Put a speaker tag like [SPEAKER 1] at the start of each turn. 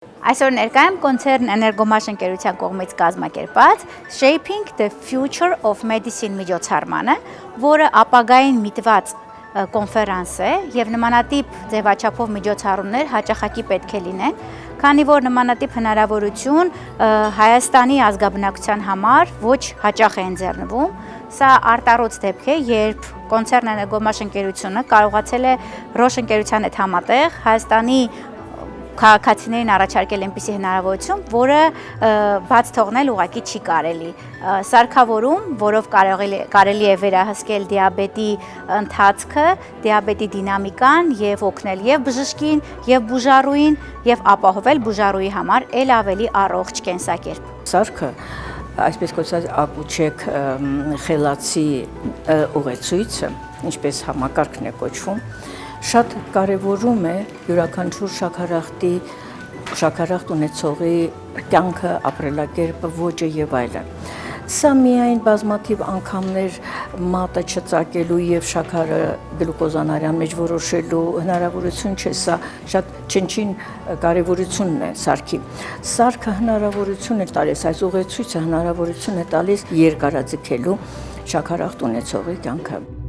[SPEAKER 1] Այսօր ներկա եմ կոնցեռն Էներգոմաշ ընկերության կողմից կազմակերպած Shaping the Future of Medicine միջոցառմանը, որը ապագային միտված կոնֆերանս է եւ նմանատիպ ձևաչափով միջոցառումներ հաճախակի պետք է լինեն, քանի որ նմանատիպ հնարավորություն Հայաստանի ազգաբնակության համար ոչ հաճախ է ընձեռնվում։ Սա արտառոց դեպք է, երբ կոնցեռն Էներգոմաշ ընկերությունը կարողացել է Roche ընկերության հետ համատեղ Հայաստանի քաղաքացիներին առաջարկել այնպիսի հնարավորություն, որը բաց թողնել ուղղակի չի կարելի։ Սարքավորում, որով կարելի է վերահսկել դիաբետի ընթացքը, դիաբետի դինամիկան եւ օգնել եւ բժշկին, եւ բուժառուին, եւ ապահովել բուժառուի համար ել ավելի առողջ կենսակերպ։
[SPEAKER 2] Սարքը այսպես կոչված ակուչեկ խելացի ուղեցույցը, ինչպես համակարգն է կոչվում, շատ կարևորում է յուրաքանչյուր շաքարախտ ունեցողի կյանքը, ապրելակերպը, ոճը եւ այլն։ Սա միայն բազմաթիվ անգամներ մատը չծակելու եւ շաքարը գլուկոզան արյան մեջ որոշելու հնարավորություն չէ, սա շատ չնչին կարևորությունն է սարքի։ Սարքը հնարավորություն է տալիս, այս ուղեցույցը հնարավորություն է տալիս երկարաձգելու շաքարախտ ունեցողի կյանքը։